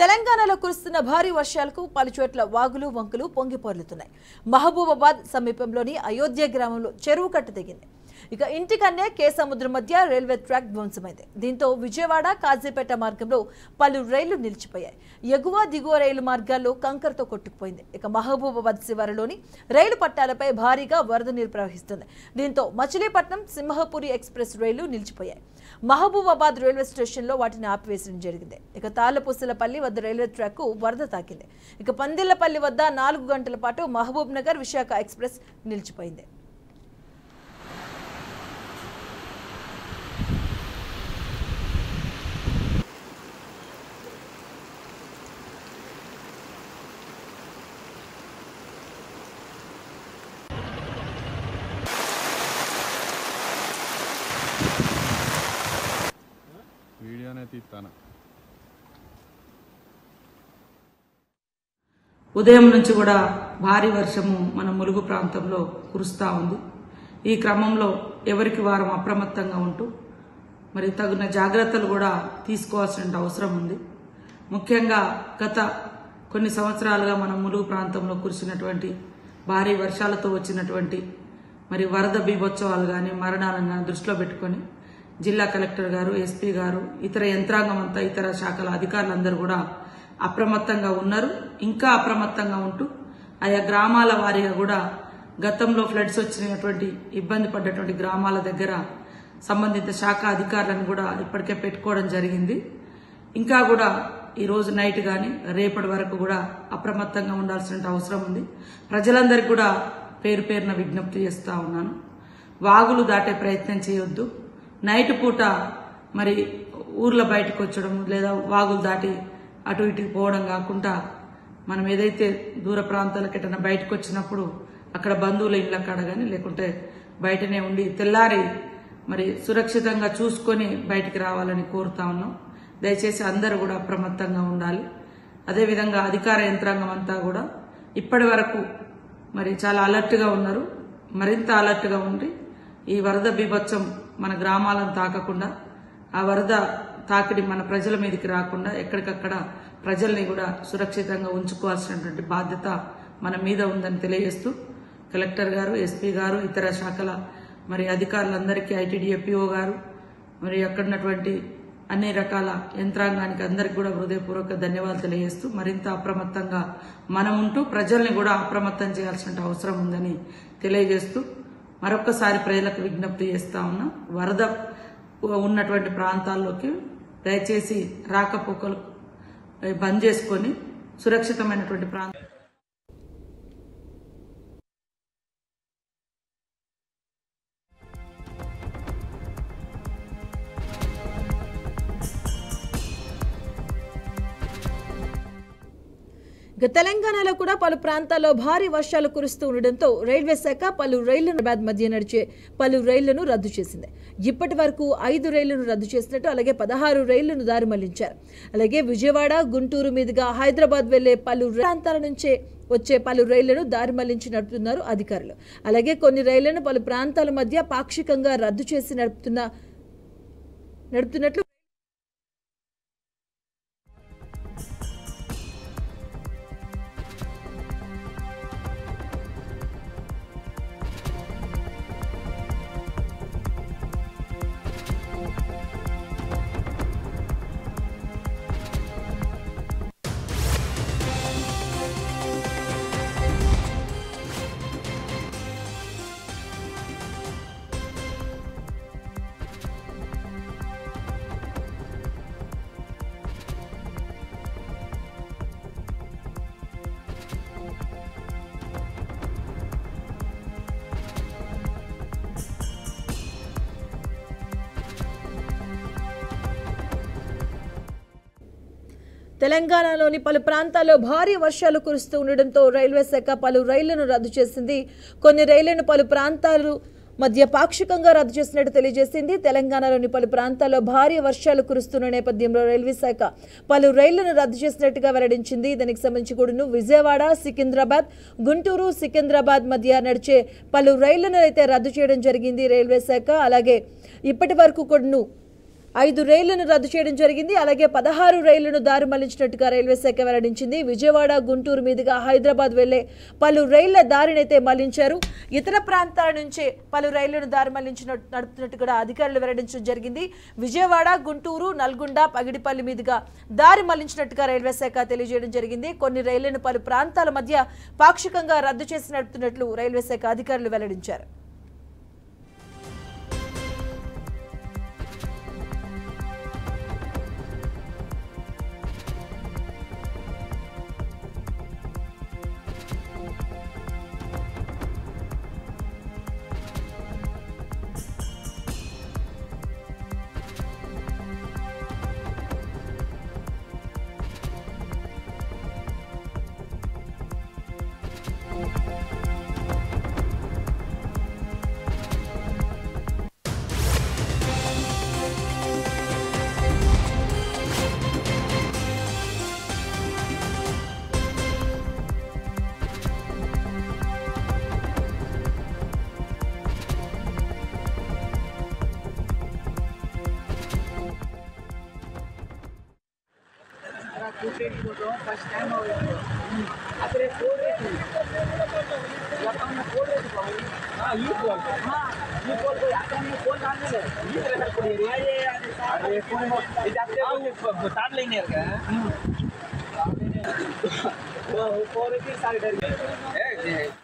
తెలంగాణలో కురుస్తున్న భారీ వర్షాలకు పలుచోట్ల వాగులు వంకులు పొంగిపొర్లుతున్నాయి. మహబూబాబాద్ సమీపంలోని అయోధ్య గ్రామంలో చెరువు కట్ట తెగింది. ఇక ఇంటికన్నే కేసముద్రం మధ్య రైల్వే ట్రాక్ ధ్వంసమైంది. దీంతో విజయవాడ కాజీపేట మార్గంలో పలు రైళ్లు నిలిచిపోయాయి. ఎగువ దిగువ రైలు మార్గాల్లో కంకరతో కొట్టుకుపోయింది. ఇక మహబూబాబాద్ శివారులోని రైలు పట్టాలపై భారీగా వరద నీరు ప్రవహిస్తుంది. దీంతో మచిలీపట్నం సింహపురి ఎక్స్ప్రెస్ రైళ్లు నిలిచిపోయాయి. మహబూబాబాద్ రైల్వే స్టేషన్లో వాటిని ఆపివేయడం జరిగింది. ఇక తాళ్లపూసలపల్లి వద్ద రైల్వే ట్రాక్ వరద తాకింది. ఇక పందిళ్లపల్లి వద్ద 4 గంటల పాటు మహబూబ్ నగర్ విశాఖ ఎక్స్ప్రెస్ నిలిచిపోయింది. ఉదయం నుంచి కూడా భారీ వర్షము మన ములుగు ప్రాంతంలో కురుస్తూ ఉంది. ఈ క్రమంలో ఎవరికి వారం అప్రమత్తంగా ఉంటూ మరి తగిన జాగ్రత్తలు కూడా తీసుకోవాల్సిన అవసరం ఉంది. ముఖ్యంగా గత కొన్ని సంవత్సరాలుగా మన ములుగు ప్రాంతంలో కురిసినటువంటి భారీ వర్షాలతో వచ్చినటువంటి మరి వరద బీభోత్సవాలు కానీ మరణాలను కానీ దృష్టిలో పెట్టుకొని జిల్లా కలెక్టర్ గారు, ఎస్పీ గారు, ఇతర యంత్రాంగం అంతా, ఇతర శాఖల అధికారులందరూ కూడా అప్రమత్తంగా ఉన్నారు. ఇంకా అప్రమత్తంగా ఉంటూ ఆయా గ్రామాల వారీగా కూడా గతంలో ఫ్లడ్స్ వచ్చినటువంటి ఇబ్బంది పడ్డటువంటి గ్రామాల దగ్గర సంబంధిత శాఖ అధికారులను కూడా ఇప్పటికే పెట్టుకోవడం జరిగింది. ఇంకా కూడా ఈ రోజు నైట్ కానీ రేపటి వరకు కూడా అప్రమత్తంగా ఉండాల్సిన అవసరం ఉంది. ప్రజలందరికీ కూడా పేరు పేరున విజ్ఞప్తి చేస్తా ఉన్నాను. వాగులు దాటే ప్రయత్నం చేయొద్దు. నైట్ పూట మరి ఊర్ల బయటకు వచ్చడం లేదా వాగులు దాటి అటు ఇటుకి పోవడం కాకుండా మనం ఏదైతే దూర ప్రాంతాలకు ఎటన్నా బయటకు వచ్చినప్పుడు అక్కడ బంధువుల ఇళ్ల కాడ కానీ లేకుంటే బయటనే ఉండి తెల్లారి మరి సురక్షితంగా చూసుకొని బయటికి రావాలని కోరుతా ఉన్నాం. దయచేసి అందరూ కూడా అప్రమత్తంగా ఉండాలి. అదేవిధంగా అధికార యంత్రాంగం అంతా కూడా ఇప్పటి వరకు మరి చాలా అలర్ట్గా ఉన్నారు. మరింత అలర్ట్గా ఉండి ఈ వరద బీభత్సం మన గ్రామాలను తాకకుండా, ఆ వరద తాకిడి మన ప్రజల మీదకి రాకుండా ఎక్కడికక్కడ ప్రజల్ని కూడా సురక్షితంగా ఉంచుకోవాల్సినటువంటి బాధ్యత మన మీద ఉందని తెలియజేస్తూ కలెక్టర్ గారు, ఎస్పీ గారు, ఇతర శాఖల మరి అధికారులందరికీ, ఐటీడీఏపీఓ గారు, మరి అక్కడున్నటువంటి అన్ని రకాల యంత్రాంగానికి అందరికి కూడా హృదయపూర్వక ధన్యవాదాలు తెలియజేస్తూ మరింత అప్రమత్తంగా మనం ఉంటూ ప్రజల్ని కూడా అప్రమత్తం చేయాల్సిన అవసరం ఉందని తెలియజేస్తూ మరొక్కసారి ప్రజలకు విజ్ఞప్తి చేస్తా ఉన్నా. వరద ఉన్నటువంటి ప్రాంతాల్లోకి దయచేసి రాకపోకలు బంద్ చేసుకొని సురక్షితమైనటువంటి ప్రాంతం తెలంగాణలో కూడా పలు ప్రాంతాల్లో భారీ వర్షాలు కురుస్తూ ఉండడంతో రైల్వే శాఖ పలు రైళ్లను మధ్య నడిచే పలు రైళ్లను రద్దు చేసింది. ఇప్పటి వరకు 5 రైళ్లను రద్దు చేసినట్టు, అలాగే 16 రైళ్లను దారి మళ్లించారు. అలాగే విజయవాడ, గుంటూరు మీదుగా హైదరాబాద్ వెళ్లే పలు ప్రాంతాల నుంచే వచ్చే పలు రైళ్లను దారి మళ్లించి నడుపుతున్నారు అధికారులు. అలాగే కొన్ని రైళ్లను పలు ప్రాంతాల మధ్య పాక్షికంగా రద్దు చేసి నడుపుతున్నట్లు తెలంగాణలోని పలు ప్రాంతాల్లో భారీ వర్షాలు కురుస్తూ ఉండడంతో రైల్వే శాఖ పలు రైళ్లను రద్దు చేసింది. కొన్ని రైళ్లను పలు ప్రాంతాలు మధ్య పాక్షికంగా రద్దు చేసినట్టు తెలియజేసింది. తెలంగాణలోని పలు ప్రాంతాల్లో భారీ వర్షాలు కురుస్తున్న నేపథ్యంలో రైల్వే శాఖ పలు రైళ్లను రద్దు చేసినట్టుగా వెల్లడించింది. దానికి సంబంధించి కూడా విజయవాడ, సికింద్రాబాద్, గుంటూరు, సికింద్రాబాద్ మధ్య నడిచే పలు రైళ్లను అయితే రద్దు చేయడం జరిగింది రైల్వే శాఖ. అలాగే ఇప్పటి వరకు కూడా 5 రైళ్లను రద్దు చేయడం జరిగింది. అలాగే 16 రైళ్లను దారి మళ్లించినట్టుగా రైల్వే శాఖ వెల్లడించింది. విజయవాడ, గుంటూరు మీదుగా హైదరాబాద్ వెళ్లే పలు రైళ్ల దారినైతే మళ్లించారు. ఇతర ప్రాంతాల నుంచి పలు రైళ్లను దారి నడుపుతున్నట్టు కూడా అధికారులు వెల్లడించడం జరిగింది. విజయవాడ, గుంటూరు, నల్గొండ, పగిడిపల్లి మీదుగా దారి మళ్లించినట్టుగా రైల్వే శాఖ తెలియజేయడం జరిగింది. కొన్ని రైళ్లను పలు ప్రాంతాల మధ్య పాక్షికంగా రద్దు చేసి నడుపుతున్నట్లు రైల్వే శాఖ అధికారులు వెల్లడించారు. फर्स्ट टाइम हो गया अरे फोड़ रही लखनऊ फोड़ रही हां ये बोल कोई आता नहीं फोन डालने ले ये रेकॉर्ड कर रही है अरे फोन ये जाते तार लेने का वो फोड़ रही सारे डर गए